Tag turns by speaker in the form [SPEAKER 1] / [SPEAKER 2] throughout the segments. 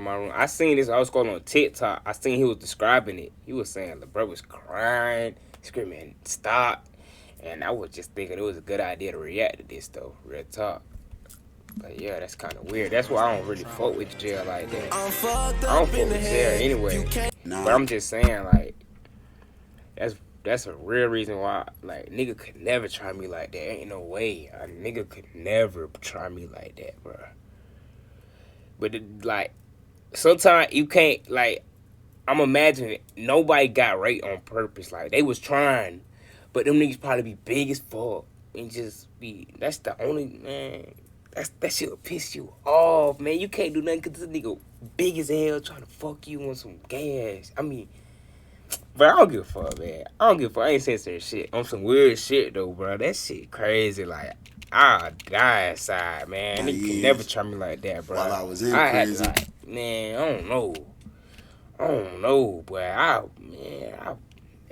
[SPEAKER 1] my room. I seen this. I was scrolling on TikTok. I seen he was describing it. He was saying the bro was crying, screaming, "Stop!" And I was just thinking it was a good idea to react to this though. Real talk. But yeah, that's kind of weird. That's why I don't really fuck with jail like that. I don't fuck with jail anyway. But I'm just saying like that's a real reason why like nigga could never try me like that. Ain't no way a nigga could never try me like that, bro. But like sometimes you can't like. I'm imagining nobody got raped on purpose. Like they was trying, but them niggas probably be big as fuck and just be. That's the only man. That shit will piss you off, man. You can't do nothing because this nigga big as hell trying to fuck you on some gas. I mean, but I don't give a fuck, man. I don't give a fuck. I ain't saying certain shit. On some weird shit though, bro. That shit crazy. Like I'll die inside, man. Nigga can never try me like that, bro.
[SPEAKER 2] While I was in
[SPEAKER 1] I
[SPEAKER 2] prison,
[SPEAKER 1] had to like, man. I don't know, boy.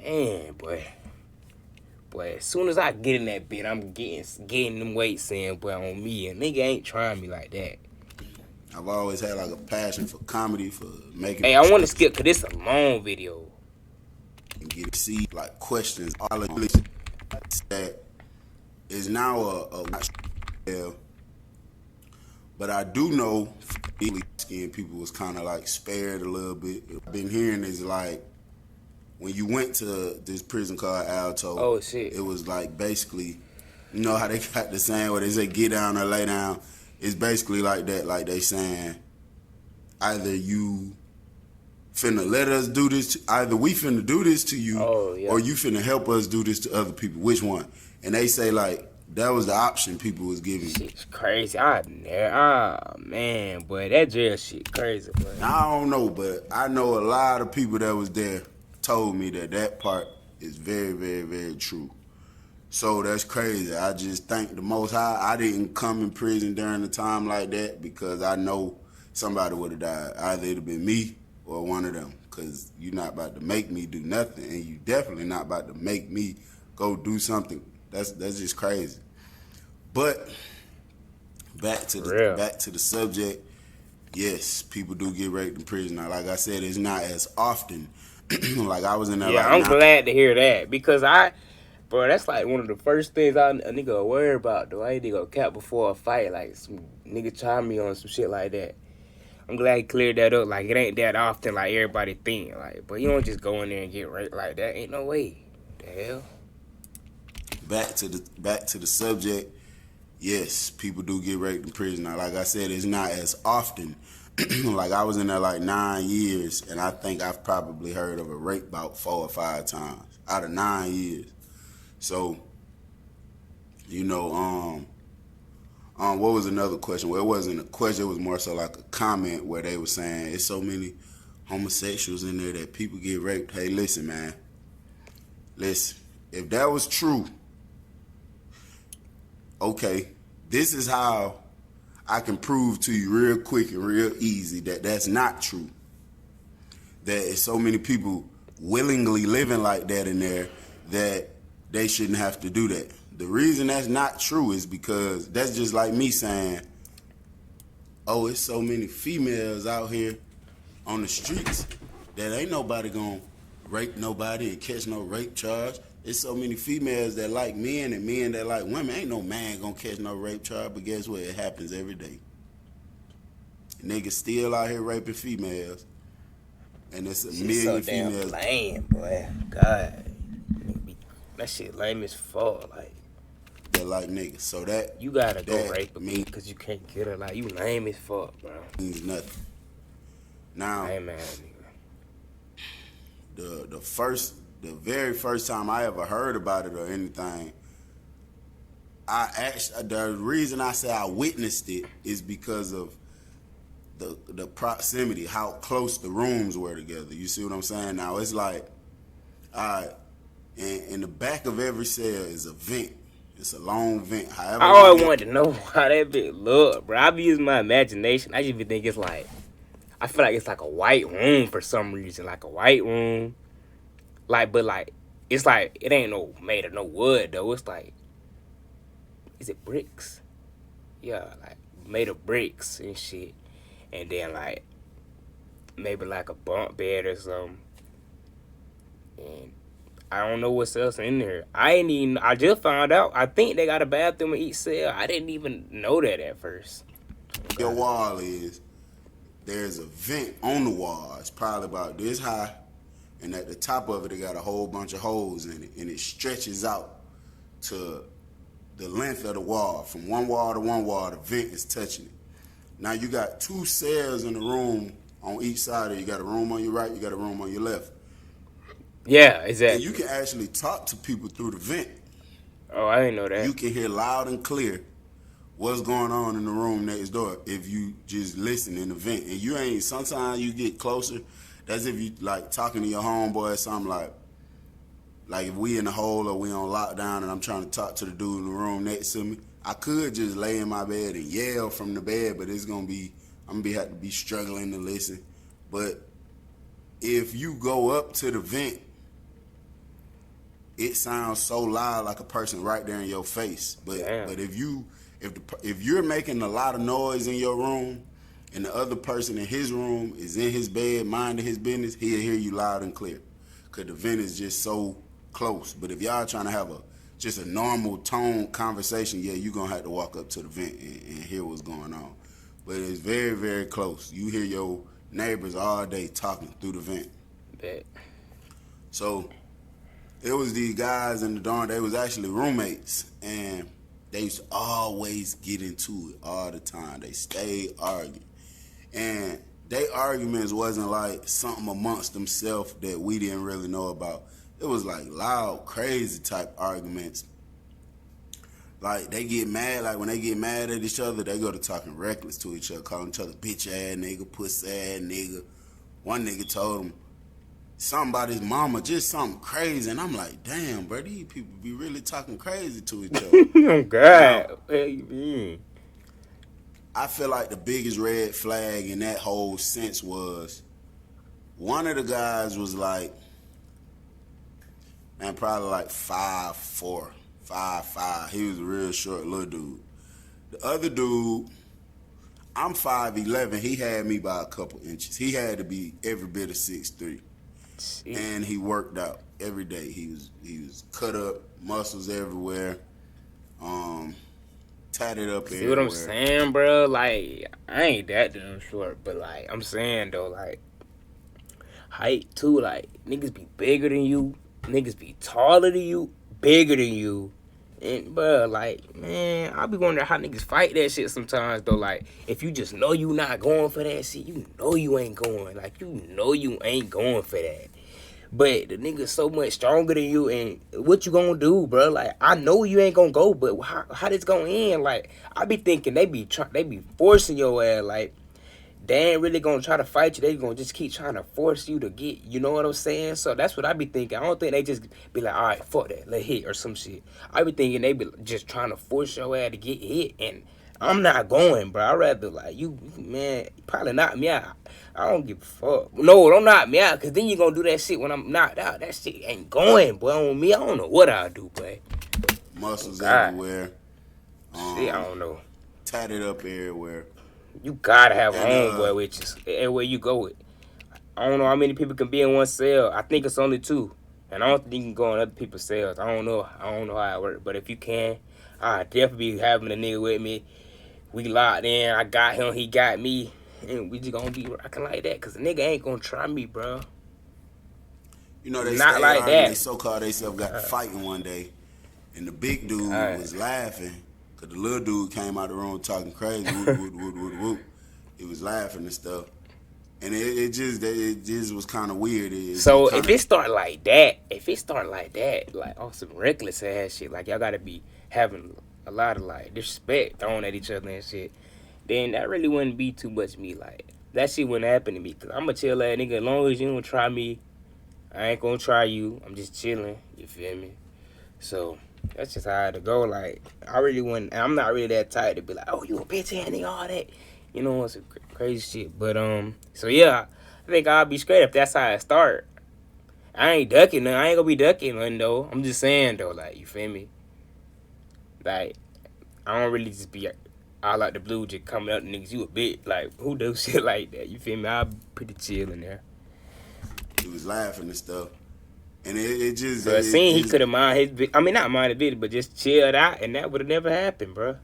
[SPEAKER 1] Man, boy. As soon as I get in that bit, I'm getting them weights in, boy, on me. And nigga ain't trying me like that.
[SPEAKER 2] I've always had like a passion for comedy, for making.
[SPEAKER 1] Hey, I want to skip, cause this a long video.
[SPEAKER 2] And get to see like questions, all of this that is now a but I do know skin people was kind of like spared a little bit. I've been hearing is like when you went to this prison called Alto.
[SPEAKER 1] Oh shit!
[SPEAKER 2] It was like basically, you know how they got the saying where they say get down or lay down. It's basically like that. Like they saying either you finna let us do this, either we finna do this to you, or you finna help us do this to other people. Which one? And they say like that was the option people was giving.
[SPEAKER 1] Shit's crazy. Man, boy, that jail shit crazy, boy.
[SPEAKER 2] Now, I don't know, but I know a lot of people that was there told me that part is very, very, very true. So that's crazy. I just thank the Most High I didn't come in prison during a time like that because I know somebody would have died. Either it'd have been me or one of them, because you're not about to make me do nothing, and you definitely not about to make me go do something. That's just crazy. But back to the subject. Yes, people do get raped in prison. Now, like I said, it's not as often. Like I was in there.
[SPEAKER 1] Yeah,
[SPEAKER 2] like
[SPEAKER 1] I'm glad to hear that because bro, that's like one of the first things a nigga will worry about. Though I ain't gonna cap before a fight, like some nigga try me on some shit like that. I'm glad he cleared that up. Like it ain't that often, like everybody think. Like, but you don't just go in there and get raped like that. Ain't no way. The hell.
[SPEAKER 2] Back to the subject. Yes, people do get raped in prison. Now, like I said, it's not as often. Like I was in there like 9 years, and I think I've probably heard of a rape about 4 or 5 times out of 9 years. So, you know, what was another question? Well, it wasn't a question. It was more so like a comment where they were saying it's so many homosexuals in there that people get raped. Hey, listen, man. Listen, if that was true, okay, this is how I can prove to you real quick and real easy that that's not true. That so many people willingly living like that in there that they shouldn't have to do that. The reason that's not true is because that's just like me saying, oh, it's so many females out here on the streets that ain't nobody gonna rape nobody and catch no rape charge. It's so many females that like men and men that like women. Ain't no man gonna catch no rape charge, but guess what? It happens every day. Niggas still out here raping females, and it's a million females.
[SPEAKER 1] So damn lame, boy. God, that shit lame as fuck. Like
[SPEAKER 2] that like niggas. So that
[SPEAKER 1] you gotta go rape me because you can't get her. Like you lame as fuck, bro.
[SPEAKER 2] Means nothing. Now,
[SPEAKER 1] hey man,
[SPEAKER 2] the very first time I ever heard about it or anything, the reason I say I witnessed it is because of the proximity, how close the rooms were together. You see what I'm saying? Now it's like, in the back of every cell is a vent. It's a long vent. However,
[SPEAKER 1] I always wanted to know how that bit look, bro. I be using my imagination. I just be think it's like, I feel like it's like a white room for some reason, like a white room. Like, but like, it's like, it ain't no made of no wood though. It's like, is it bricks? Yeah, like made of bricks and shit. And then like, maybe like a bunk bed or something. And I don't know what's else in there. I just found out. I think they got a bathroom in each cell. I didn't even know that at first.
[SPEAKER 2] Your wall is, there's a vent on the wall. It's probably about this high, and at the top of it, it got a whole bunch of holes in it, and it stretches out to the length of the wall. From one wall to one wall, the vent is touching it. Now you got two cells in the room on each side. You got a room on your right, you got a room on your left.
[SPEAKER 1] Yeah,
[SPEAKER 2] And
[SPEAKER 1] exactly.
[SPEAKER 2] you can actually talk to people through the vent.
[SPEAKER 1] Oh, I didn't know that.
[SPEAKER 2] You can hear loud and clear what's going on in the room next door if you just listen in the vent. And you ain't, sometimes you get closer. That's if you like talking to your homeboy or something, like if we in the hole or we on lockdown and I'm trying to talk to the dude in the room next to me. I could just lay in my bed and yell from the bed, but I'm gonna have to be struggling to listen. But if you go up to the vent, it sounds so loud, like a person right there in your face. But
[SPEAKER 1] Damn.
[SPEAKER 2] but if you're making a lot of noise in your room, and the other person in his room is in his bed minding his business, he'll hear you loud and clear, cause the vent is just so close. But if y'all trying to have just a normal tone conversation, yeah, you're gonna have to walk up to the vent and hear what's going on. But it's very, very close. You hear your neighbors all day talking through the vent.
[SPEAKER 1] Bet.
[SPEAKER 2] So it was these guys in the dorm. They was actually roommates, and they used to always get into it all the time. They stayed arguing, and their arguments wasn't like something amongst themselves that we didn't really know about. It was like loud, crazy type arguments. Like they get mad, like when they get mad at each other, they go to talking reckless to each other, calling each other bitch ass nigga, pussy ass nigga. One nigga told him something about his mama, just something crazy, and I'm like, damn, bro, these people be really talking crazy to each other.
[SPEAKER 1] Oh God. What you mean?
[SPEAKER 2] I feel like the biggest red flag in that whole sense was one of the guys was like, man, probably like 5'4", 5'5". He was a real short little dude. The other dude, I'm 5'11". He had me by a couple inches. He had to be every bit of 6'3".
[SPEAKER 1] Shit.
[SPEAKER 2] And he worked out every day. He was cut up, muscles everywhere, tatted up
[SPEAKER 1] See
[SPEAKER 2] everywhere.
[SPEAKER 1] what I'm saying, bro? Like, I ain't that damn short, but like, I'm saying though, like, height too. Like, niggas be bigger than you, niggas be taller than you, bigger than you, and bro, like, man, I be wondering how niggas fight that shit sometimes though. Like, if you just know you not going for that shit, you know you ain't going. Like, you know you ain't going for that. But the nigga's so much stronger than you, and what you gonna do, bro? Like, I know you ain't gonna go, but how this gonna end? Like, I be thinking they be forcing your ass. Like, they ain't really gonna try to fight you. They gonna just keep trying to force you to get. You know what I'm saying? So that's what I be thinking. I don't think they just be like, all right, fuck that, let hit or some shit. I be thinking they be just trying to force your ass to get hit, and I'm not going, bro. I'd rather like you, man. Probably knock me out. I don't give a fuck. No, don't knock me out, cause then you gonna do that shit when I'm knocked out. That shit ain't going, boy. On me, I don't know what I'll do, boy.
[SPEAKER 2] Muscles
[SPEAKER 1] God.
[SPEAKER 2] everywhere.
[SPEAKER 1] Shit, I don't know.
[SPEAKER 2] Tatted up everywhere.
[SPEAKER 1] You gotta have a
[SPEAKER 2] And,
[SPEAKER 1] homeboy with you. Everywhere you go with. I don't know how many people can be in one cell. I think it's only 2. And I don't think you can go in other people's cells. I don't know how it works. But if you can, I definitely be having a nigga with me. We locked in. I got him. He got me. And we just gonna be rocking like that. Cause the nigga ain't gonna try me, bro.
[SPEAKER 2] You know, they
[SPEAKER 1] Not
[SPEAKER 2] stayed
[SPEAKER 1] like
[SPEAKER 2] arguing.
[SPEAKER 1] that.
[SPEAKER 2] They so-called themselves got fighting one day. And the big dude was laughing. Because the little dude came out the room talking crazy. Whoop, whoop, whoop, whoop, whoop. He was laughing and stuff. And it just was kind of weird.
[SPEAKER 1] So if it start like that, like on some reckless ass shit, like y'all gotta be having a lot of like disrespect thrown at each other and shit, then that really wouldn't be too much me. Like that shit wouldn't happen to me, cause I'm a chill ass nigga. As long as you don't try me, I ain't gonna try you. I'm just chilling. You feel me? So that's just how it go. Like I really wouldn't. I'm not really that tight to be like, oh, you a bitch ass nigga, all that. You know, it's crazy shit. But so yeah, I think I'll be straight if that's how it start. I ain't ducking. I ain't gonna be ducking nothing though. I'm just saying though, like you feel me? Like I don't really just be all out the blue just coming up to niggas, you a bitch. Like, who do shit like that? You feel me? I'm pretty chill in there.
[SPEAKER 2] He was laughing and stuff. And it just...
[SPEAKER 1] So I
[SPEAKER 2] it
[SPEAKER 1] seen he
[SPEAKER 2] just,
[SPEAKER 1] could have not mind his video, but just chilled out, and that would have never happened, bro.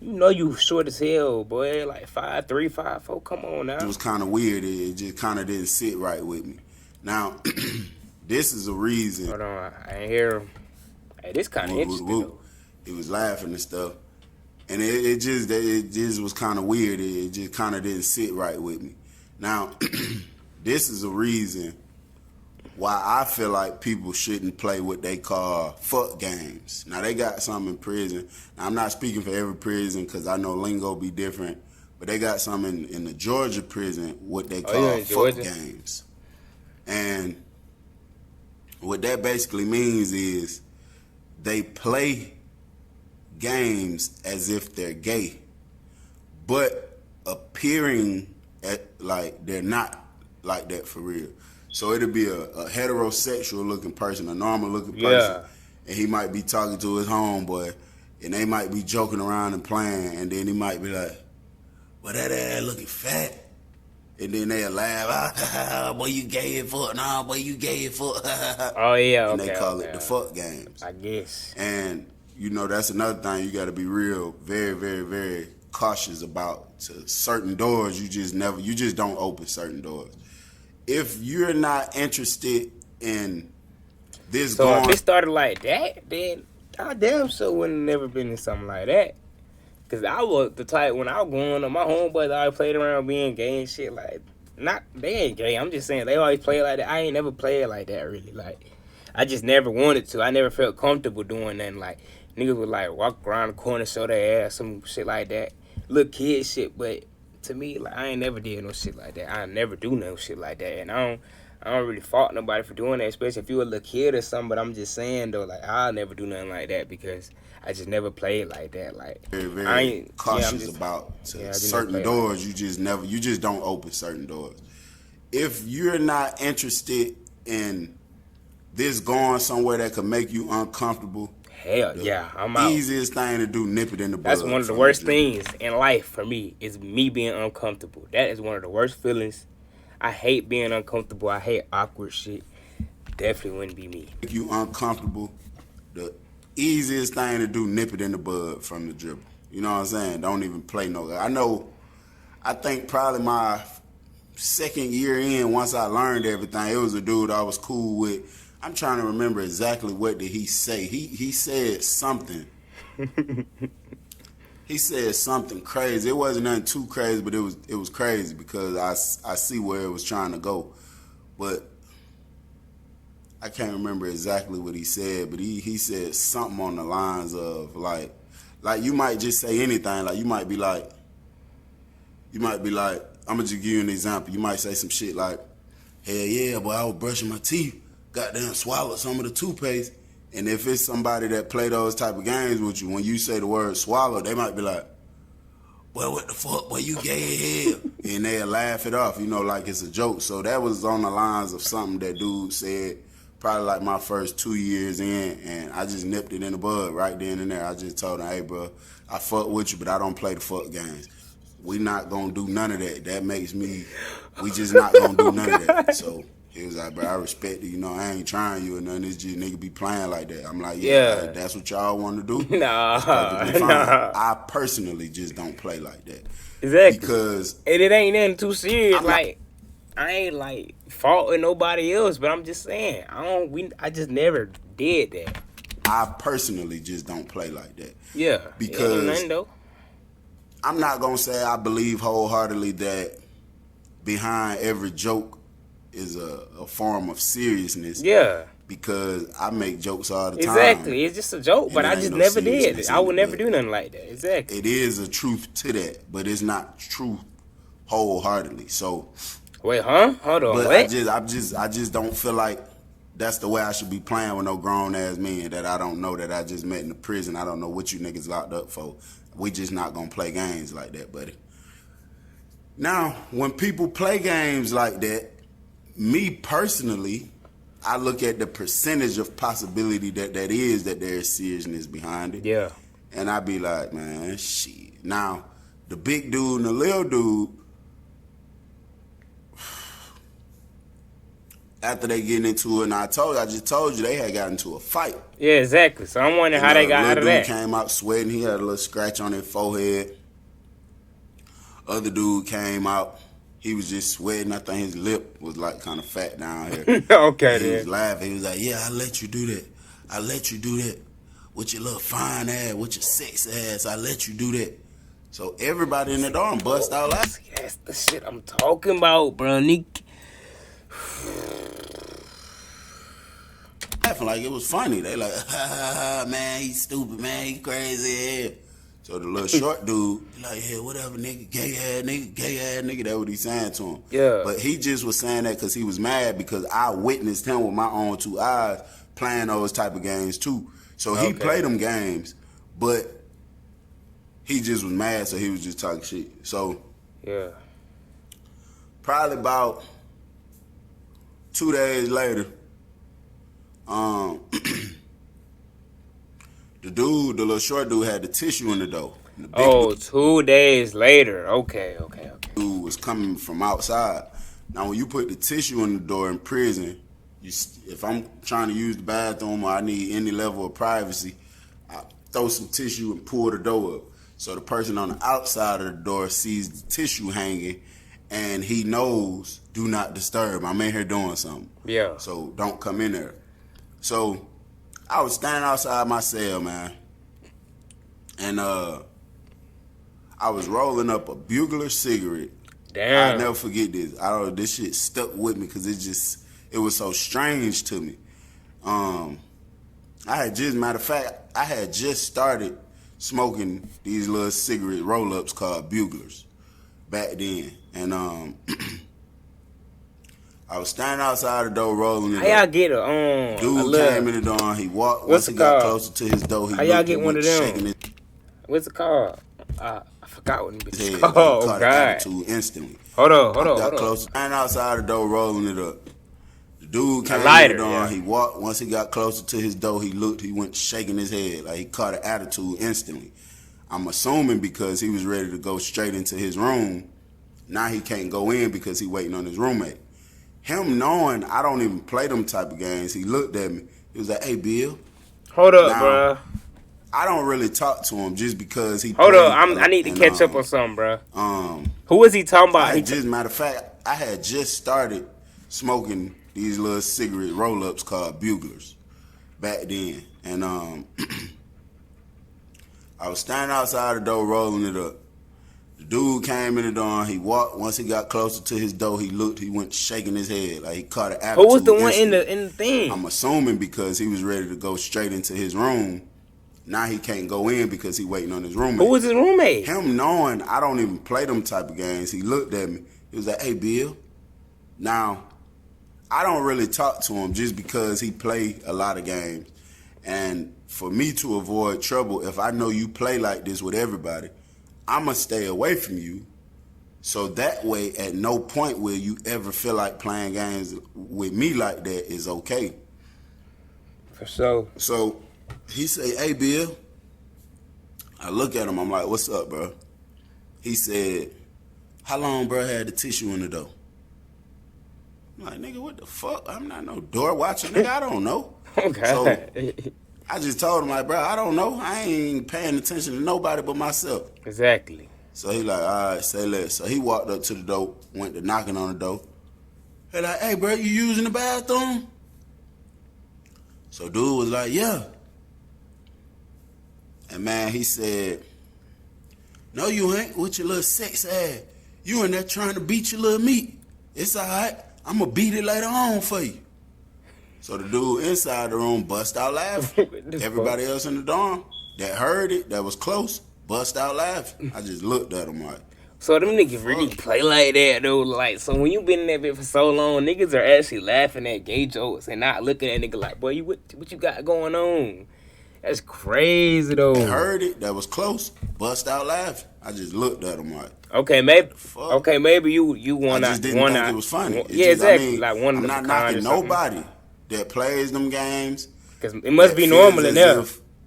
[SPEAKER 1] You know you short as hell, boy. Like 5'3", 5'4". Come on now.
[SPEAKER 2] It was kind of weird. It just kind of didn't sit right with me. Now, this is a reason.
[SPEAKER 1] Hold on, I ain't hear him. Hey, this kind of interesting though.
[SPEAKER 2] He was laughing and stuff, and it just was kind of weird. It just kind of didn't sit right with me. Now, this is a reason why I feel like people shouldn't play what they call fuck games. Now, they got some in prison. Now, I'm not speaking for every prison because I know lingo be different, but they got some in the Georgia prison what they call fuck games. And what that basically means is they play games as if they're gay, but appearing like they're not like that for real. So it'll be a heterosexual looking person, a normal looking person, and he might be talking to his homeboy, and they might be joking around and playing, and then he might be like, well, that ass looking fat. And then they'll laugh, boy, you gay as fuck. Nah, boy, you gay as fuck.
[SPEAKER 1] Oh, yeah,
[SPEAKER 2] and they call it the fuck games.
[SPEAKER 1] I guess.
[SPEAKER 2] And, you know, that's another thing you got to be real, very, very, very cautious about. To certain doors, you just don't open certain doors. If you're not interested in this
[SPEAKER 1] So if it started like that, then I damn sure wouldn't have never been in something like that. Cause I was the type when I was growing up, my homeboys always played around being gay and shit. Like, they ain't gay. I'm just saying they always play like that. I ain't never played like that really. Like, I just never wanted to. I never felt comfortable doing nothing. Like, niggas would like walk around the corner, show their ass, some shit like that, little kid shit. But to me, like, I ain't never did no shit like that. I never do no shit like that, and I don't really fault nobody for doing that, especially if you a little kid or something. But I'm just saying though, like, I'll never do nothing like that because I just never played like that. Like,
[SPEAKER 2] very, very cautious about certain doors. Like, you just don't open certain doors. If you're not interested in this going somewhere that could make you uncomfortable,
[SPEAKER 1] hell yeah, I'm out.
[SPEAKER 2] Easiest thing to do, nip it in the bud.
[SPEAKER 1] That's one of the worst things in life for me is me being uncomfortable. That is one of the worst feelings. I hate being uncomfortable. I hate awkward shit. Definitely wouldn't be me.
[SPEAKER 2] Make you uncomfortable, the easiest thing to do, nip it in the bud from the dribble. You know what I'm saying? Don't even play no. I think probably my second year in, once I learned everything, it was a dude I was cool with. I'm trying to remember exactly what did he say. He said something. He said something crazy. It wasn't nothing too crazy, but it was crazy because I see where it was trying to go. But I can't remember exactly what he said, but he said something on the lines of like you might just say anything. Like you might be like, I'm gonna just give you an example. You might say some shit like, hell yeah, boy, I was brushing my teeth, goddamn swallowed some of the toothpaste. And if it's somebody that play those type of games with you, when you say the word swallow, they might be like, boy, what the fuck, boy, you gay as hell. And they'll laugh it off, you know, like it's a joke. So that was on the lines of something that dude said probably like my first 2 years in, and I just nipped it in the bud right then and there. I just told him, hey, bro, I fuck with you, but I don't play the fuck games. We not gonna do none of that. That makes me, we just not gonna do none of that. So he was like, bro, I respect it. You know, I ain't trying you or nothing. It's just nigga be playing like that. I'm like, yeah. That's what y'all want to do?
[SPEAKER 1] Nah.
[SPEAKER 2] I personally just don't play like that.
[SPEAKER 1] Exactly.
[SPEAKER 2] Because
[SPEAKER 1] and it ain't nothing too serious. I ain't like faulting nobody else, but I'm just saying I just never did that.
[SPEAKER 2] I personally just don't play like that.
[SPEAKER 1] Yeah.
[SPEAKER 2] Because
[SPEAKER 1] nothing, though.
[SPEAKER 2] I'm not gonna say I believe wholeheartedly that behind every joke is a form of seriousness.
[SPEAKER 1] Yeah.
[SPEAKER 2] Because I make jokes all the time.
[SPEAKER 1] Exactly. It's just a joke, but I just never did it. I would never do nothing like that. Exactly.
[SPEAKER 2] It is a truth to that, but it's not truth wholeheartedly. So
[SPEAKER 1] wait, huh? Hold on.
[SPEAKER 2] But
[SPEAKER 1] what?
[SPEAKER 2] I just don't feel like that's the way I should be playing with no grown ass men that I don't know, that I just met in the prison. I don't know what you niggas locked up for. We just not gonna play games like that, buddy. Now, when people play games like that, me personally, I look at the percentage of possibility that there is seriousness behind it.
[SPEAKER 1] Yeah.
[SPEAKER 2] And I be like, man, shit. Now, the big dude and the little dude, after they getting into it, and I just told you they had gotten into a fight.
[SPEAKER 1] Yeah, exactly. So I'm wondering how they got out of
[SPEAKER 2] Little
[SPEAKER 1] that.
[SPEAKER 2] dude came out sweating. He had a little scratch on his forehead. Other dude came out. He was just sweating. I think his lip was like kind of fat down here.
[SPEAKER 1] Okay,
[SPEAKER 2] He
[SPEAKER 1] then.
[SPEAKER 2] was laughing. He was like, "Yeah, I let you do that. I let you do that with your little fine ass, with your sex ass. I let you do that." So everybody in the dorm bust out laughing.
[SPEAKER 1] That's the shit I'm talking about, bro.
[SPEAKER 2] Laughing like it was funny. They like, man, he's stupid, man, he crazy. Yeah. So the little short dude, like, yeah, whatever, nigga, gay ass nigga. That's what he's saying to him.
[SPEAKER 1] Yeah.
[SPEAKER 2] But he just was saying that because he was mad because I witnessed him with my own two eyes playing those type of games too. So he played them games, but he just was mad, so he was just talking shit. So
[SPEAKER 1] Yeah.
[SPEAKER 2] probably about 2 days later, the little short dude had the tissue in the door. The big
[SPEAKER 1] 2 days later. Okay.
[SPEAKER 2] dude was coming from outside. Now, when you put the tissue in the door in prison, if I'm trying to use the bathroom or I need any level of privacy, I throw some tissue and pull the door up. So the person on the outside of the door sees the tissue hanging, and he knows, do not disturb. I'm in here doing something.
[SPEAKER 1] Yeah.
[SPEAKER 2] So don't come in there. So I was standing outside my cell, man, and I was rolling up a Bugler cigarette.
[SPEAKER 1] Damn.
[SPEAKER 2] I'll never forget this. This shit stuck with me because it was so strange to me. Matter of fact, I had just started smoking these little cigarette roll-ups called Buglers back then. And I was standing outside the door rolling it
[SPEAKER 1] How y'all
[SPEAKER 2] up.
[SPEAKER 1] get a
[SPEAKER 2] Dude came in the door, he walked.
[SPEAKER 1] What's
[SPEAKER 2] Once he
[SPEAKER 1] it
[SPEAKER 2] got
[SPEAKER 1] called?
[SPEAKER 2] closer to his door, he
[SPEAKER 1] How y'all
[SPEAKER 2] looked,
[SPEAKER 1] get
[SPEAKER 2] he
[SPEAKER 1] one
[SPEAKER 2] went
[SPEAKER 1] of them?
[SPEAKER 2] shaking his
[SPEAKER 1] What's it called? I forgot what it
[SPEAKER 2] head.
[SPEAKER 1] is
[SPEAKER 2] He
[SPEAKER 1] called.
[SPEAKER 2] caught an
[SPEAKER 1] God.
[SPEAKER 2] attitude instantly.
[SPEAKER 1] Hold on.
[SPEAKER 2] Got closer, standing outside the door rolling it up. The dude came
[SPEAKER 1] lighter,
[SPEAKER 2] in the door,
[SPEAKER 1] yeah.
[SPEAKER 2] he walked. Once he got closer to his door, he looked, he went shaking his head. Like he caught an attitude instantly. I'm assuming because he was ready to go straight into his room. Now he can't go in because he waiting on his roommate. Him knowing I don't even play them type of games, he looked at me. He was like, "Hey, Bill."
[SPEAKER 1] Hold up,
[SPEAKER 2] Now,
[SPEAKER 1] bruh.
[SPEAKER 2] I don't really talk to him just because he.
[SPEAKER 1] Hold up.
[SPEAKER 2] played
[SPEAKER 1] I need to catch up on something, bruh. Who was he talking about?
[SPEAKER 2] Matter of fact, I had just started smoking these little cigarette roll-ups called Buglers back then, and I was standing outside the door rolling it up. The dude came in the door, he walked. Once he got closer to his door, he looked, he went shaking his head. Like he caught an attitude.
[SPEAKER 1] Who was the one in
[SPEAKER 2] instantly.
[SPEAKER 1] the thing?
[SPEAKER 2] I'm assuming because he was ready to go straight into his room. Now he can't go in because he waiting on his roommate.
[SPEAKER 1] Who was his roommate?
[SPEAKER 2] Him knowing I don't even play them type of games, he looked at me. He was like, "Hey, Bill." Now, I don't really talk to him just because he play a lot of games. And for me to avoid trouble, if I know you play like this with everybody, I'm going to stay away from you. So that way, at no point will you ever feel like playing games with me like that is okay.
[SPEAKER 1] For sure.
[SPEAKER 2] So he say, "Hey, Bill." I look at him. I'm like, "What's up, bro?" He said, "How long, bro, had the tissue in the door?" I'm like, "Nigga, what the fuck? I'm not no door watcher, nigga. I don't know."
[SPEAKER 1] Okay.
[SPEAKER 2] So I just told him, like, "Bro, I don't know. I ain't paying attention to nobody but myself."
[SPEAKER 1] Exactly.
[SPEAKER 2] So he like, "All right, say less." So he walked up to the door, went to knocking on the door. He like, "Hey, bro, you using the bathroom?" So dude was like, "Yeah." And man, he said, "No, you ain't with your little sex ass. You in there trying to beat your little meat. It's all right. I'm going to beat it later on for you." So the dude inside the room bust out laughing. Everybody else in the dorm that heard it, that was close, bust out laughing. I just looked at him like.
[SPEAKER 1] So them niggas really play like that, though. Like, so when you been in that bit for so long, niggas are actually laughing at gay jokes and not looking at nigga like, "Boy, what you got going on?" That's crazy, though.
[SPEAKER 2] They heard it, that was close, bust out laughing. I just looked at him like.
[SPEAKER 1] Okay, maybe you want to.
[SPEAKER 2] I just didn't think it was funny.
[SPEAKER 1] Yeah, exactly. Like one of
[SPEAKER 2] I'm
[SPEAKER 1] the
[SPEAKER 2] not knocking nobody that plays them games.
[SPEAKER 1] Because it must be normal in there.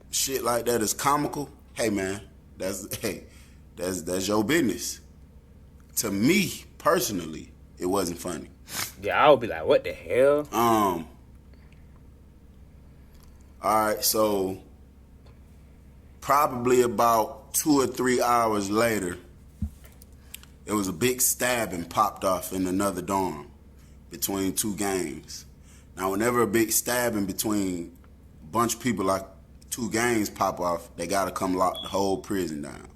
[SPEAKER 2] Shit like that is comical. Hey man, That's your business. To me, personally, it wasn't funny.
[SPEAKER 1] Yeah, I would be like, what the hell?
[SPEAKER 2] Alright, so probably about 2 or 3 hours later, there was a big stabbing popped off in another dorm between two gangs. Now, whenever a big stabbing between a bunch of people, like two gangs pop off, they gotta come lock the whole prison down.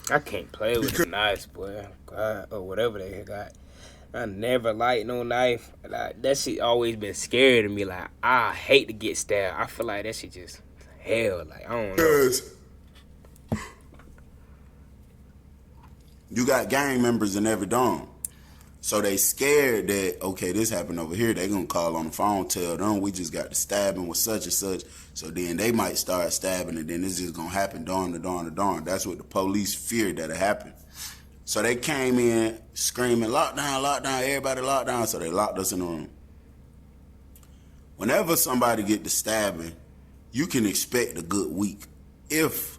[SPEAKER 1] I can't play with a knife, boy. God, or whatever they got. I never liked no knife. Like, that shit always been scary to me. Like, I hate to get stabbed. I feel like that shit just hell. Like, I don't know.
[SPEAKER 2] Because you got gang members in every dorm. So they scared that, okay, this happened over here. They gonna call on the phone, tell them we just got the stabbing with such and such. So then they might start stabbing, and then it's just gonna happen dorm to dorm to dorm. That's what the police feared that it happened. So they came in screaming, lockdown, lockdown, everybody lockdown. So they locked us in the room. Whenever somebody get to stabbing, you can expect a good week. If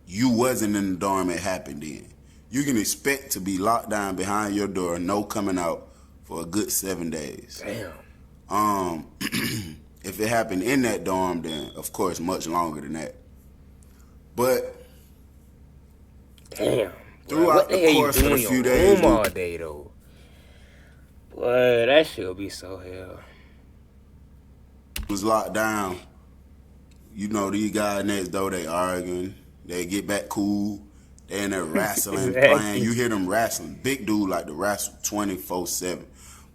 [SPEAKER 2] you wasn't in the dorm it happened in, you can expect to be locked down behind your door, no coming out for a good 7 days.
[SPEAKER 1] Damn.
[SPEAKER 2] If it happened in that dorm, then of course much longer than that. But
[SPEAKER 1] Damn.
[SPEAKER 2] throughout the course of a few days,
[SPEAKER 1] all day though. Boy, that shit'll be so hell.
[SPEAKER 2] Was locked down. You know, these guys next door, they arguing. They get back cool. They in there wrestling, playing. You hear them wrestling. Big dude like to wrestle 24/7.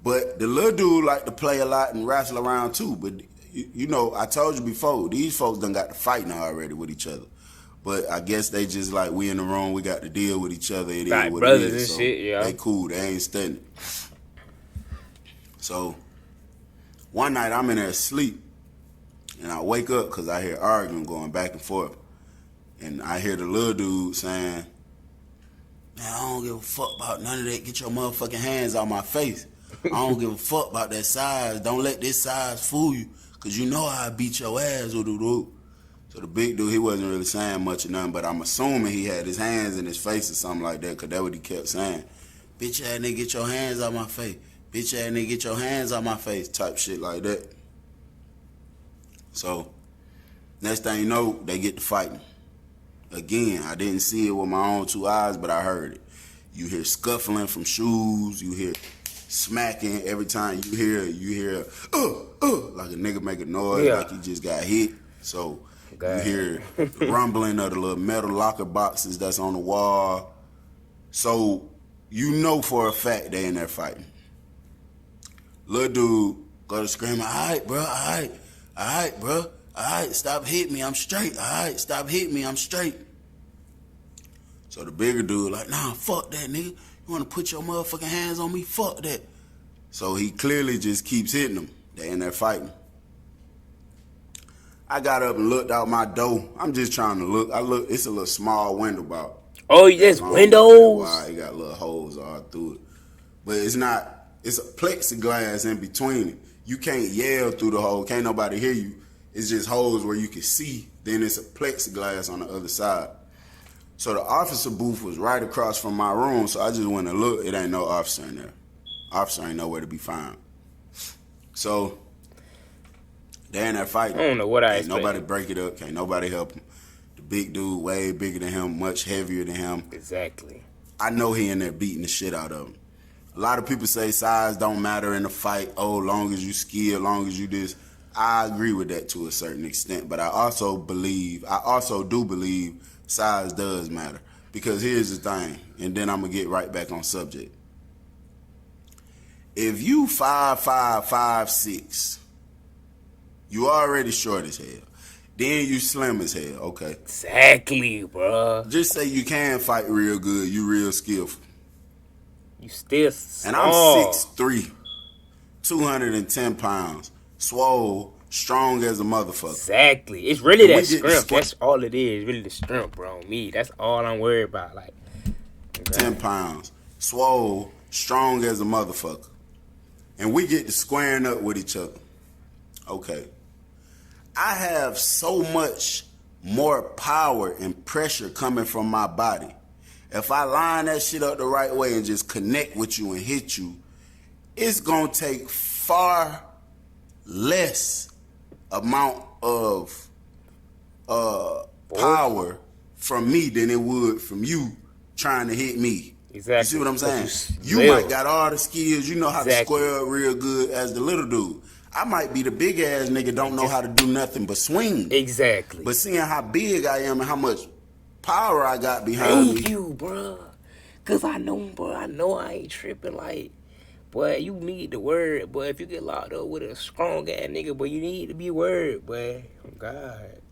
[SPEAKER 2] But the little dude like to play a lot and wrestle around too. But you know, I told you before, these folks done got to fight now already with each other. But I guess they just like, we in the room, we got to deal with each other. It
[SPEAKER 1] like
[SPEAKER 2] is what
[SPEAKER 1] brothers
[SPEAKER 2] it is.
[SPEAKER 1] and
[SPEAKER 2] So
[SPEAKER 1] shit, yeah.
[SPEAKER 2] they cool. They ain't studying. So one night I'm in there asleep, and I wake up because I hear arguing going back and forth. And I hear the little dude saying, man, I don't give a fuck about none of that. Get your motherfucking hands out my face. I don't give a fuck about that size. Don't let this size fool you, because you know I beat your ass. So the big dude, he wasn't really saying much or nothing, but I'm assuming he had his hands in his face or something like that, because that's what he kept saying. Bitch ass nigga, get your hands out my face. Bitch ass nigga, get your hands out my face, type shit like that. So, next thing you know, they get to fighting. Again, I didn't see it with my own two eyes, but I heard it. You hear scuffling from shoes. You hear smacking. Every time you hear, like a nigga make a noise, like he just got hit. So you hear the rumbling of the little metal locker boxes that's on the wall. So you know for a fact they in there fighting. Little dude go to screaming, all right, bro, all right, bro. All right, stop hitting me, I'm straight. All right, stop hitting me, I'm straight. So the bigger dude like, nah, fuck that, nigga. You want to put your motherfucking hands on me? Fuck that. So he clearly just keeps hitting them. They in there fighting. I got up and looked out my door. I'm just trying to look. I look. It's a little small window about.
[SPEAKER 1] Oh, yes, windows.
[SPEAKER 2] Why it got little holes all through it, but it's not. It's a plexiglass in between it. You can't yell through the hole. Can't nobody hear you. It's just holes where you can see. Then it's a plexiglass on the other side. So the officer booth was right across from my room. So I just went and looked. It ain't no officer in there. Officer ain't nowhere to be found. So they in there fighting.
[SPEAKER 1] I don't know what I
[SPEAKER 2] expect. Nobody break it up. Can't nobody help him. The big dude, way bigger than him, much heavier than him.
[SPEAKER 1] Exactly.
[SPEAKER 2] I know he in there beating the shit out of him. A lot of people say size don't matter in a fight. Oh, long as you skill, long as you this. I agree with that to a certain extent, but I also do believe size does matter. Because here's the thing, and then I'm gonna get right back on subject. If you 5'5", 5'6", you already short as hell. Then you slim as hell, okay.
[SPEAKER 1] Exactly, bro.
[SPEAKER 2] Just say you can fight real good, you real skillful.
[SPEAKER 1] You still small.
[SPEAKER 2] And I'm 6'3", 210 pounds. Swole, strong as a motherfucker.
[SPEAKER 1] Exactly. It's really that strength. That's all it is. Really the strength, bro. Me. That's all I'm worried about. Like
[SPEAKER 2] 10 pounds. Swole, strong as a motherfucker. And we get to squaring up with each other. Okay. I have so much more power and pressure coming from my body If I line that shit up the right way and just connect with you and hit you, it's gonna take far less amount of power from me than it would from you trying to hit me.
[SPEAKER 1] Exactly.
[SPEAKER 2] You see what I'm saying? You
[SPEAKER 1] Lil.
[SPEAKER 2] might got all the skills, you know how to
[SPEAKER 1] Exactly.
[SPEAKER 2] square up real good as the little dude. I might be the big ass nigga, don't know how to do nothing but swing.
[SPEAKER 1] Exactly.
[SPEAKER 2] But seeing how big I am and how much power I got behind me.
[SPEAKER 1] Thank you, bro. Cause I know I ain't tripping. Like, boy, you need the word, boy. If you get locked up with a strong ass nigga, boy, you need to be word, boy. Oh God.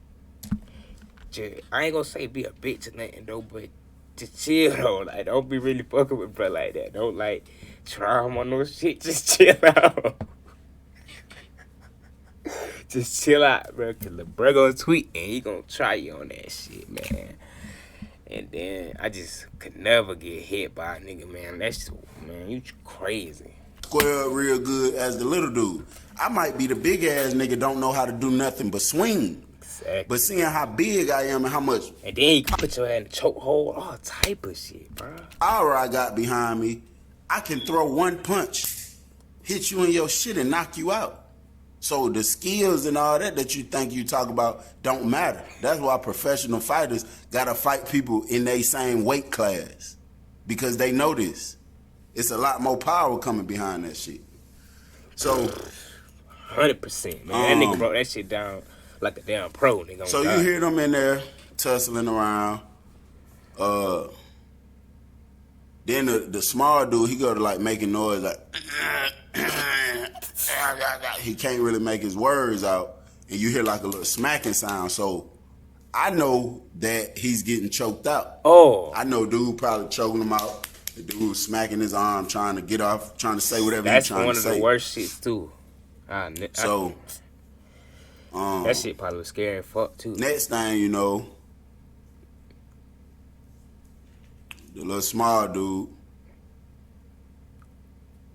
[SPEAKER 1] I ain't gonna say be a bitch or nothing though, but just chill though. Like, don't be really fucking with bro like that. Don't like try him on no shit. Just chill out. Just chill out, bro. Cause the bro gonna tweet and he gonna try you on that shit, man. And then I just could never get hit by a nigga, man. That's, man, you crazy.
[SPEAKER 2] Square up real good as the little dude. I might be the big ass nigga, don't know how to do nothing but swing.
[SPEAKER 1] Exactly.
[SPEAKER 2] But seeing how big I am and how much
[SPEAKER 1] And then you put your head in the chokehold, all type of shit, bro.
[SPEAKER 2] power I got behind me, I can throw one punch, hit you in your shit and knock you out. So the skills and all that you think you talk about don't matter. That's why professional fighters gotta fight people in their same weight class. Because they know this. It's a lot more power coming behind that shit. So
[SPEAKER 1] 100%, man. That nigga broke that shit down like a damn pro, nigga.
[SPEAKER 2] So you hear them in there tussling around. Then the small dude, he go to like making noise like he can't really make his words out, and you hear like a little smacking sound. So I know that he's getting choked out.
[SPEAKER 1] Oh.
[SPEAKER 2] I know dude probably choking him out. The dude smacking his arm, trying to get off, trying to say whatever he's trying to say.
[SPEAKER 1] That's one of the worst shits too. That shit probably was scary as fuck too.
[SPEAKER 2] Next thing you know, the little small dude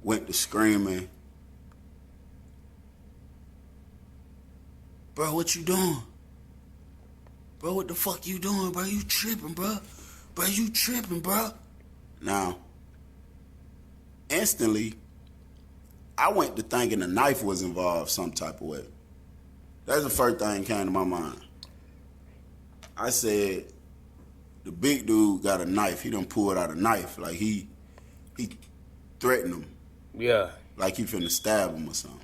[SPEAKER 2] went to screaming, "Bro, what you doing? Bro, what the fuck you doing, bro? You tripping, bro? Bro, you tripping, bro?" Now, instantly, I went to thinking a knife was involved some type of way. That's the first thing that came to my mind. I said, the big dude got a knife. He done pulled out a knife. Like he threatened him.
[SPEAKER 1] Yeah.
[SPEAKER 2] Like he finna stab him or something.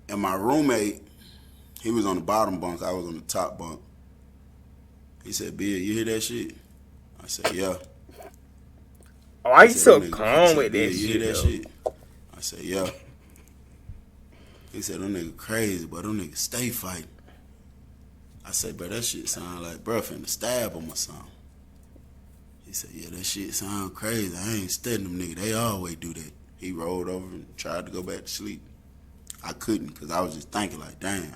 [SPEAKER 2] And my roommate, he was on the bottom bunk. I was on the top bunk. He said, "Bill, you hear that shit?" I said, "Yeah."
[SPEAKER 1] Oh, I ain't so calm with that shit.
[SPEAKER 2] You hear that shit? I said, "Yeah." He said, "Them niggas crazy, but them niggas stay fighting." I said, "Bro, that shit sound like bro finna stab him or something." He said, "Yeah, that shit sound crazy. I ain't studying them niggas. They always do that." He rolled over and tried to go back to sleep. I couldn't because I was just thinking like, damn,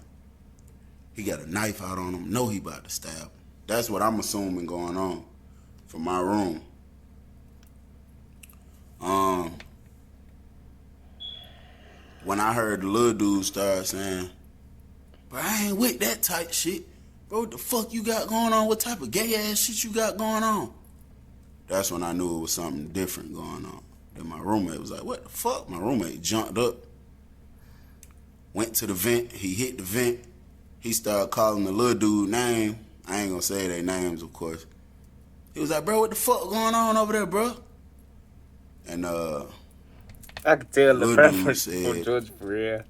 [SPEAKER 2] he got a knife out on him. Know he about to stab him. That's what I'm assuming going on from my room. When I heard the little dude start saying, "Bro, I ain't with that type shit. Bro, what the fuck you got going on? What type of gay ass shit you got going on?" That's when I knew it was something different going on. Then my roommate was like, "What the fuck?" My roommate jumped up, went to the vent. He hit the vent. He started calling the little dude name. I ain't gonna say their names, of course. He was like, "Bro, what the fuck going on over there, bro?" And
[SPEAKER 1] I could tell the
[SPEAKER 2] little
[SPEAKER 1] preference
[SPEAKER 2] dude
[SPEAKER 1] for
[SPEAKER 2] said,
[SPEAKER 1] George for real.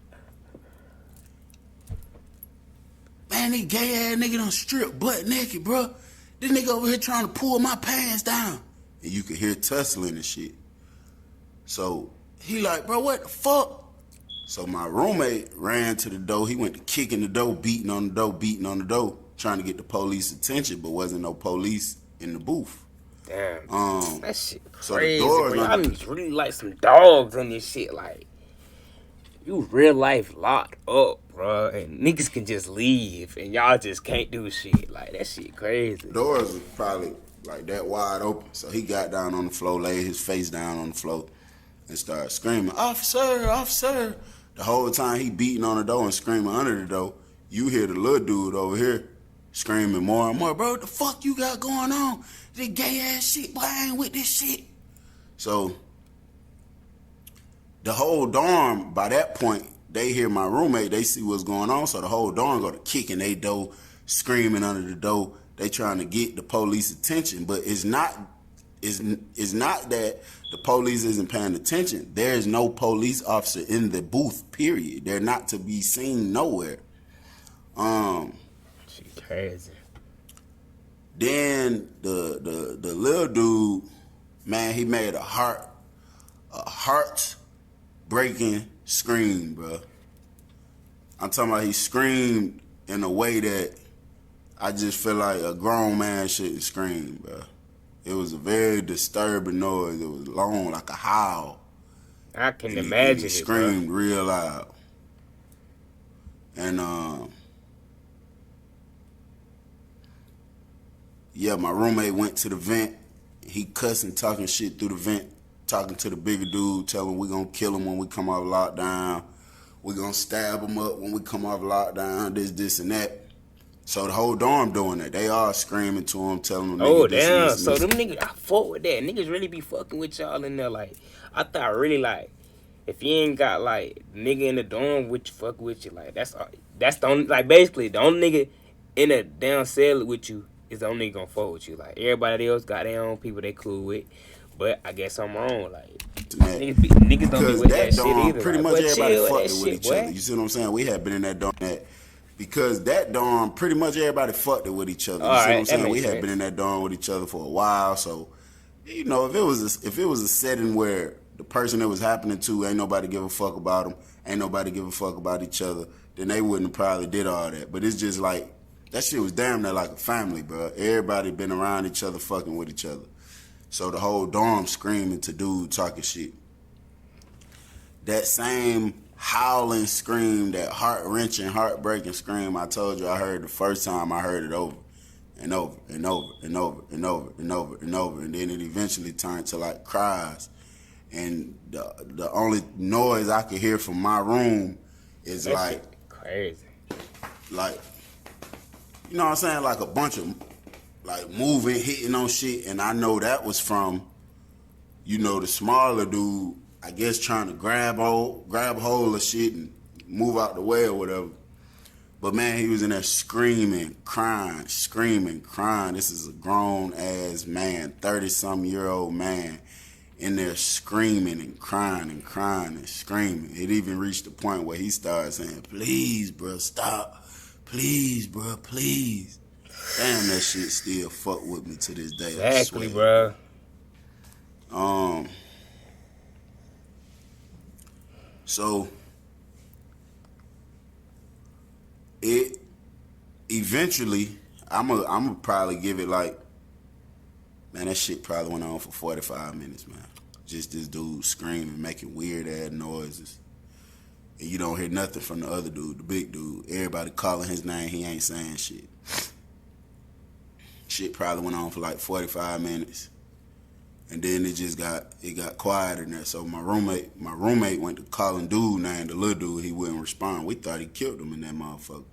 [SPEAKER 2] "Man, this gay ass nigga done stripped butt naked, bro. This nigga over here trying to pull my pants down." And you could hear tussling and shit. So he like, "Bro, what the fuck?" So my roommate ran to the door. He went to kicking the door, beating on the door, trying to get the police attention, but wasn't no police in the booth.
[SPEAKER 1] Damn. That shit crazy,
[SPEAKER 2] so the doors
[SPEAKER 1] bro. Y'all niggas really like some dogs on this shit. Like, you real life locked up, bro, and niggas can just leave, and y'all just can't do shit. Like, that shit crazy.
[SPEAKER 2] Doors was probably like that wide open. So he got down on the floor, laid his face down on the floor, and started screaming, "Officer, officer, The whole time he beating on the door and screaming under the door, you hear the little dude over here screaming more and more, bro, what the fuck you got going on? This gay ass shit, boy, I ain't with this shit. So the whole dorm, by that point, they hear my roommate, they see what's going on, so the whole dorm go to kicking they door, screaming under the door. They trying to get the police attention, but it's not that the police isn't paying attention. There is no police officer in the booth, period. They're not to be seen nowhere.
[SPEAKER 1] She crazy.
[SPEAKER 2] Then the little dude, man, he made a heart breaking scream, bro. I'm talking about he screamed in a way that I just feel like a grown man shouldn't scream, bro. It was a very disturbing noise. It was long, like a howl.
[SPEAKER 1] I can imagine
[SPEAKER 2] he
[SPEAKER 1] it,
[SPEAKER 2] screamed
[SPEAKER 1] bro.
[SPEAKER 2] real loud. And yeah, my roommate went to the vent. He cussing, talking shit through the vent, talking to the bigger dude, telling him we gonna kill him when we come off lockdown. We gonna stab him up when we come off lockdown, this, and that. So the whole dorm doing that. They all screaming to him, telling him,
[SPEAKER 1] Oh,
[SPEAKER 2] this,
[SPEAKER 1] damn.
[SPEAKER 2] this,
[SPEAKER 1] So
[SPEAKER 2] this.
[SPEAKER 1] them niggas, I fuck with that. Niggas really be fucking with y'all in there. Like, I thought really, like, if you ain't got, like, nigga in the dorm with you, fuck with you. Like, that's the only, like, basically, the only nigga in a damn cell with you is the only nigga gonna fuck with you. Like, everybody else got their own people they cool with. But I guess I'm wrong. Like, niggas don't be with that shit either.
[SPEAKER 2] Pretty
[SPEAKER 1] like,
[SPEAKER 2] much everybody
[SPEAKER 1] chill
[SPEAKER 2] fucked
[SPEAKER 1] with
[SPEAKER 2] it with each other. You see what I'm saying? We had been in that dorm because that dorm, pretty much everybody fucked it with each other. You see what I'm saying? We had been in that dorm with each other for a while, so you know, if it was a setting where the person that was happening to ain't nobody give a fuck about them, ain't nobody give a fuck about each other, then they wouldn't have probably did all that. But it's just like that shit was damn near like a family, bro. Everybody been around each other, fucking with each other. So the whole dorm screaming to dude talking shit. That same howling scream, that heart-wrenching, heartbreaking scream I told you I heard the first time, I heard it over and over and over and over and over and over and over, and then it eventually turned to like cries. And the only noise I could hear from my room is
[SPEAKER 1] that
[SPEAKER 2] like
[SPEAKER 1] shit crazy.
[SPEAKER 2] Like, you know what I'm saying? Like a bunch of like moving, hitting on shit, and I know that was from, you know, the smaller dude, I guess trying to grab hold of shit and move out the way or whatever. But man, he was in there screaming, crying. This is a grown ass man, 30-some-year-old man, in there screaming and crying and screaming. It even reached the point where he started saying, "Please, bro, stop. Please, bro, please." Damn, that shit still fuck with me to this day.
[SPEAKER 1] Exactly, bro.
[SPEAKER 2] So it eventually, I'm probably give it like, man, that shit probably went on for 45 minutes, man. Just this dude screaming, making weird ass noises. And you don't hear nothing from the other dude, the big dude. Everybody calling his name, he ain't saying shit. Shit probably went on for like 45 minutes. And then it got quiet in there. So my roommate went to calling dude named the little dude, he wouldn't respond. We thought he killed him in that motherfucker.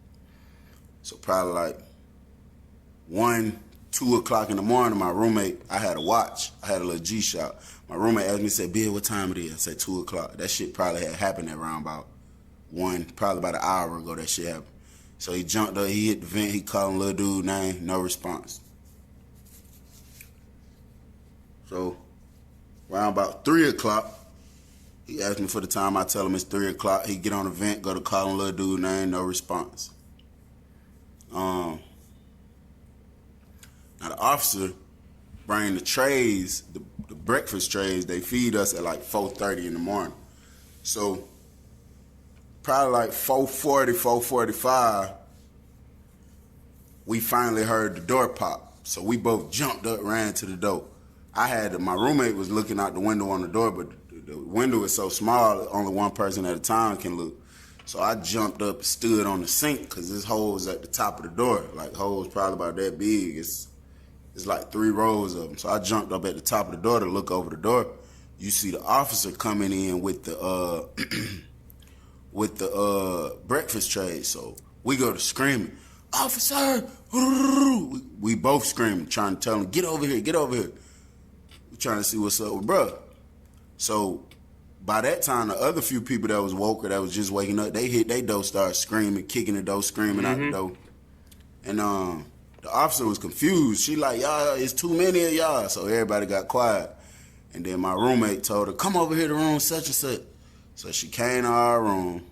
[SPEAKER 2] So probably like 1, 2 o'clock in the morning, my roommate, I had a watch. I had a little G-Shock. My roommate asked me, said, "Bill, what time it is?" I said 2 o'clock. That shit probably had happened at around about 1, probably about an hour ago that shit happened. So he jumped up, he hit the vent, he called little dude name, no response. So around about 3 o'clock, he asked me for the time. I tell him it's 3 o'clock. He get on the vent, go to calling little dude name, no response. Now the officer bring the trays, the breakfast trays. They feed us at like 4:30 in the morning. So probably like 4:40, 4:45, we finally heard the door pop. So we both jumped up, ran to the door. My roommate was looking out the window on the door, but the window is so small, only one person at a time can look. So I jumped up and stood on the sink because this hole was at the top of the door. Like, hole's probably about that big. It's like 3 rows of them. So I jumped up at the top of the door to look over the door. You see the officer coming in with the with the breakfast tray. So we go to screaming, officer! We both screaming, trying to tell him, get over here, get over here. We trying to see what's up with bruh. So by that time, the other few people that was woke or that was just waking up, they hit their door, started screaming, kicking the door, screaming out the door. And the officer was confused. She like, y'all, it's too many of y'all. So everybody got quiet. And then my roommate told her, come over here to room such and such. So she came to our room.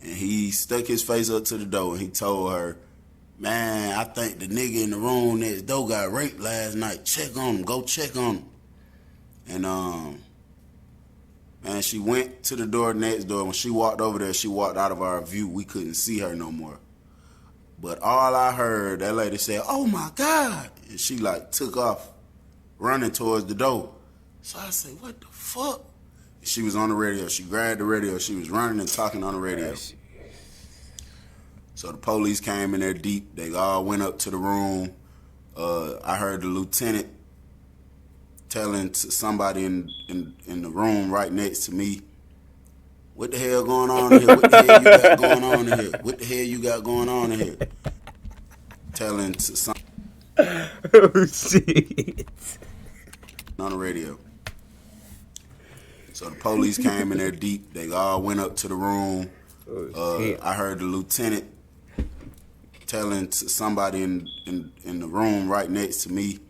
[SPEAKER 2] And he stuck his face up to the door and he told her, man, I think the nigga in the room next door got raped last night. Check on him. Go check on him. And man, she went to the door next door. When she walked over there, she walked out of our view. We couldn't see her no more. But all I heard, that lady said, oh my God. And she like took off running towards the door. So I said, what the fuck? And she was on the radio. She grabbed the radio. She was running and talking on the radio. So the police came in there deep. They all went up to the room. I heard the lieutenant telling to somebody in the room right next to me, what the hell going on in here? What the hell you got going on in here? What the hell you got going on in here? Telling to some
[SPEAKER 1] Oh shit.
[SPEAKER 2] on the radio. So the police came in there deep. They all went up to the room. I heard the lieutenant telling to somebody in the room right next to me,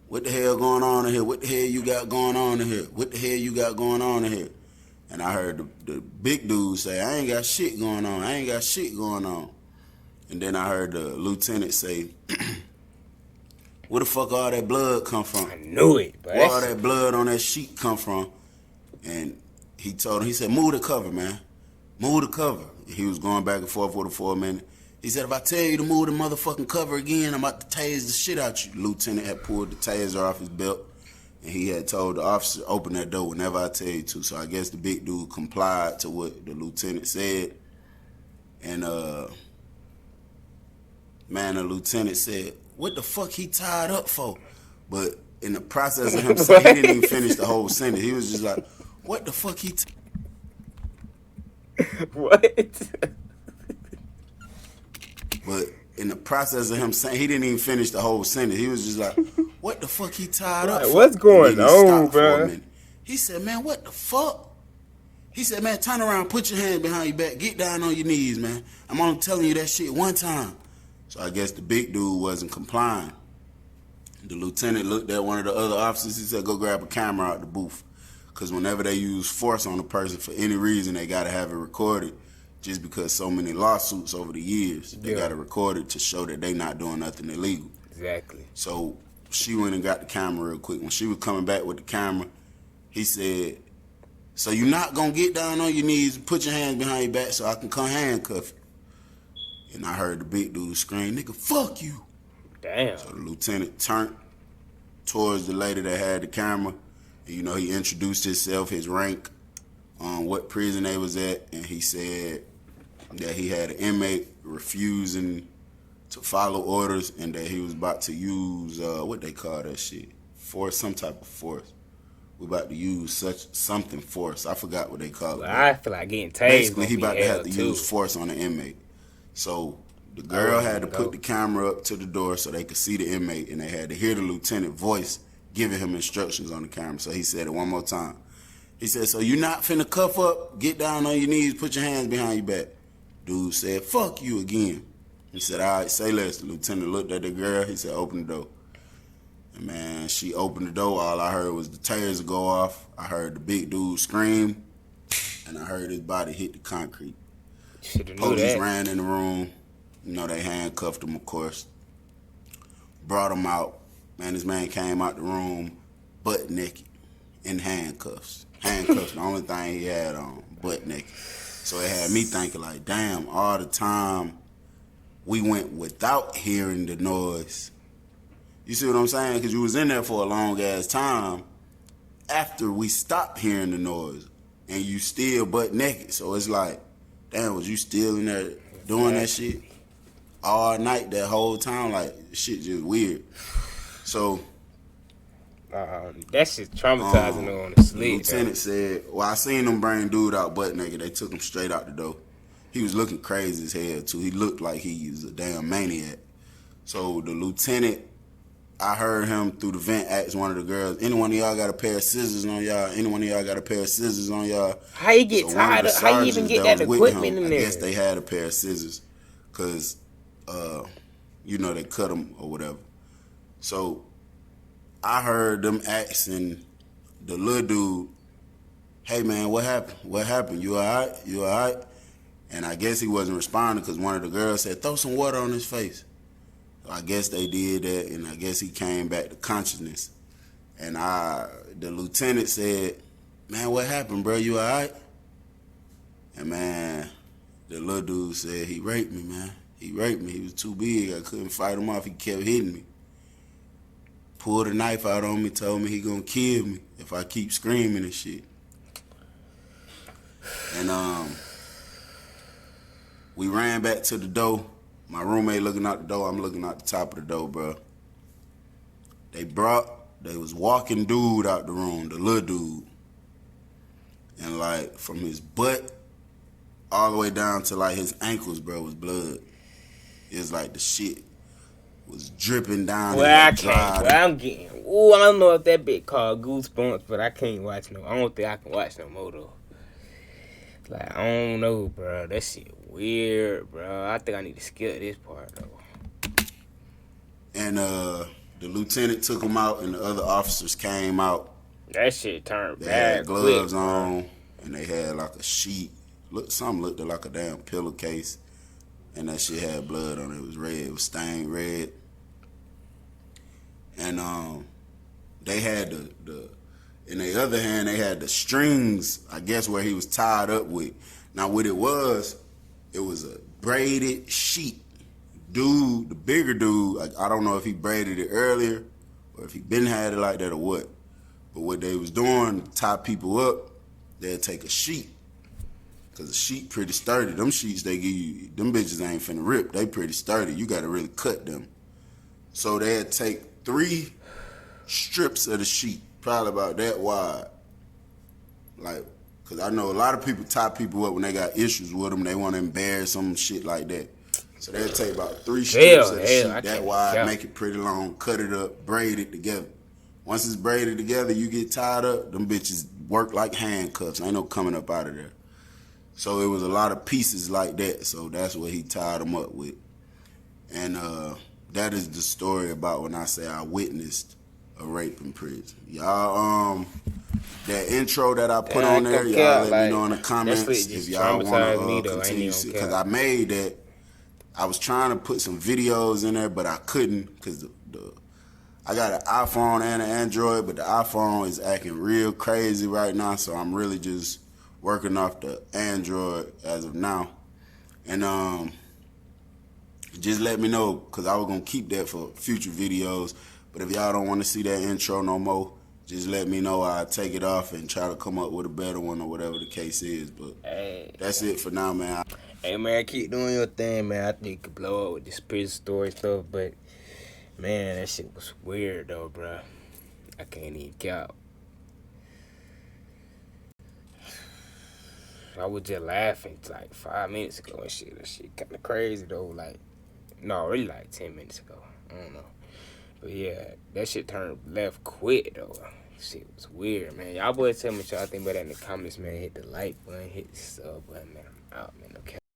[SPEAKER 2] what the hell going on in here? What the hell you got going on in here? What the hell you got going on in here? And I heard the big dude say, I ain't got shit going on. I ain't got shit going on. And then I heard the lieutenant say, where the fuck all that blood come from?
[SPEAKER 1] I knew it, but
[SPEAKER 2] Where all that blood on that sheet come from? And he told him, he said, move the cover, man. Move the cover. He was going back and forth with her for a minute. He said, if I tell you to move the motherfucking cover again, I'm about to tase the shit out you. Lieutenant had pulled the taser off his belt, and he had told the officer, open that door whenever I tell you to. So I guess the big dude complied to what the lieutenant said. And, man, the lieutenant said, what the fuck he tied up for? But in the process of him saying, he didn't even finish the whole sentence. He was just like, what the fuck he
[SPEAKER 1] what?
[SPEAKER 2] But in the process of him saying, he didn't even finish the whole sentence. He was just like, what the fuck he tied up for?
[SPEAKER 1] What's going
[SPEAKER 2] And then he
[SPEAKER 1] on,
[SPEAKER 2] stopped for a
[SPEAKER 1] bro?
[SPEAKER 2] minute. He said, man, what the fuck? He said, man, turn around, put your hands behind your back, get down on your knees, man. I'm only telling you that shit one time. So I guess the big dude wasn't complying. The lieutenant looked at one of the other officers. He said, go grab a camera out the booth. Because whenever they use force on a person for any reason, they got to have it recorded. Just because so many lawsuits over the years, they got to record it to show that they not doing nothing illegal.
[SPEAKER 1] Exactly.
[SPEAKER 2] So she went and got the camera real quick. When she was coming back with the camera, he said, so you not going to get down on your knees and put your hands behind your back so I can come handcuff you? And I heard the big dude scream, nigga, fuck you.
[SPEAKER 1] Damn.
[SPEAKER 2] So the lieutenant turned towards the lady that had the camera. And, you know, he introduced himself, his rank, what prison they was at. And he said that he had an inmate refusing to follow orders and that he was about to use, what they call that shit? Force, some type of force. We about to use something force. I forgot what they call it.
[SPEAKER 1] Well, I feel like getting tased.
[SPEAKER 2] Basically, he about to
[SPEAKER 1] hell
[SPEAKER 2] have to
[SPEAKER 1] too.
[SPEAKER 2] use force on the inmate. So the girl had to put the camera up to the door so they could see the inmate, and they had to hear the lieutenant voice giving him instructions on the camera. So he said it one more time. He said, so you not finna cuff up, get down on your knees, put your hands behind your back. Dude said, fuck you again. He said, all right, say less. The lieutenant looked at the girl. He said, open the door. And man, she opened the door. All I heard was the taser go off. I heard the big dude scream, and I heard his body hit the concrete.
[SPEAKER 1] Shoulda knew
[SPEAKER 2] Police
[SPEAKER 1] that.
[SPEAKER 2] ran in the room. You know, they handcuffed him, of course. Brought him out. Man, this man came out the room butt naked in handcuffs. Handcuffs, the only thing he had on, butt naked. So it had me thinking like, damn, all the time we went without hearing the noise. You see what I'm saying? Because you was in there for a long ass time after we stopped hearing the noise, and you still butt naked. So it's like, damn, was you still in there doing that shit all night that whole time? Like, shit just weird. So
[SPEAKER 1] That shit traumatizing though on the
[SPEAKER 2] The
[SPEAKER 1] slick though.
[SPEAKER 2] lieutenant said, well, I seen them bring dude out butt naked. They took him straight out the door. He was looking crazy as hell, too. He looked like he was a damn maniac. So the lieutenant, I heard him through the vent ask one of the girls, any one of y'all got a pair of scissors on y'all? Any one of y'all got a pair of scissors on y'all?
[SPEAKER 1] How you get
[SPEAKER 2] So one of
[SPEAKER 1] tied
[SPEAKER 2] the
[SPEAKER 1] up? How you even
[SPEAKER 2] sergeants
[SPEAKER 1] get
[SPEAKER 2] that
[SPEAKER 1] that
[SPEAKER 2] was with
[SPEAKER 1] equipment
[SPEAKER 2] him,
[SPEAKER 1] in
[SPEAKER 2] I
[SPEAKER 1] there?
[SPEAKER 2] guess they had a pair of scissors because, they cut them or whatever. So I heard them asking the little dude, hey man, what happened? What happened? You all right? You all right? And I guess he wasn't responding because one of the girls said, throw some water on his face. So I guess they did that, and I guess he came back to consciousness. And the lieutenant said, man, what happened, bro? You all right? And man, the little dude said, he raped me, man. He raped me. He was too big. I couldn't fight him off. He kept hitting me. Pulled a knife out on me, told me he gonna kill me if I keep screaming and shit. And we ran back to the door. My roommate looking out the door. I'm looking out the top of the door, bro. They was walking dude out the room, the little dude. And like from his butt all the way down to like his ankles, bro, was blood. It was like the shit was dripping down.
[SPEAKER 1] Well, I can't. Well, I'm getting. Ooh, I don't know if that bit called Goosebumps, but I can't watch no. I don't think I can watch no more though. Like I don't know, bro. That shit weird, bro. I think I need to skip this part though.
[SPEAKER 2] And the lieutenant took him out, and the other officers came out.
[SPEAKER 1] That shit turned
[SPEAKER 2] They
[SPEAKER 1] bad
[SPEAKER 2] had gloves
[SPEAKER 1] quick,
[SPEAKER 2] on, and they had like a sheet. Something looked like a damn pillowcase, and that shit had blood on it. It was red. It was stained red. And they had in the other hand, they had the strings, I guess, where he was tied up with. Now, what it was a braided sheet. Dude, the bigger dude, I don't know if he braided it earlier or if he been had it like that or what. But what they was doing to tie people up, they'd take a sheet. Because the sheet pretty sturdy. Them sheets they give you, them bitches ain't finna rip. They pretty sturdy. You gotta really cut them. So they'd take 3 strips of the sheet, probably about that wide. Like, because I know a lot of people tie people up when they got issues with them. They want to embarrass them, shit like that. So they'll take about 3 strips of the sheet that wide, make it pretty long, cut it up, braid it together. Once it's braided together, you get tied up, them bitches work like handcuffs. Ain't no coming up out of there. So it was a lot of pieces like that. So that's what he tied them up with. And that is the story about when I say I witnessed a rape in prison. Y'all, that intro that I put on there, y'all let me know in the comments if y'all want to continue, because I made that. I was trying to put some videos in there, but I couldn't because I got an iPhone and an Android, but the iPhone is acting real crazy right now, so I'm really just working off the Android as of now. And just let me know, because I was going to keep that for future videos. But if y'all don't want to see that intro no more, just let me know. I'll take it off and try to come up with a better one or whatever the case is. But that's it for now, man.
[SPEAKER 1] Hey, man, keep doing your thing, man. I think you could blow up with this prison story stuff, but, man, that shit was weird, though, bro. I can't even count. I was just laughing like 5 minutes ago and shit. That shit kind of crazy, though. Like, no, really like 10 minutes ago. I don't know. But, yeah, that shit turned left quick, though. Shit was weird, man. Y'all boys tell me what y'all think about that in the comments, man. Hit the like button, hit the sub button, man. I'm out, man. Okay.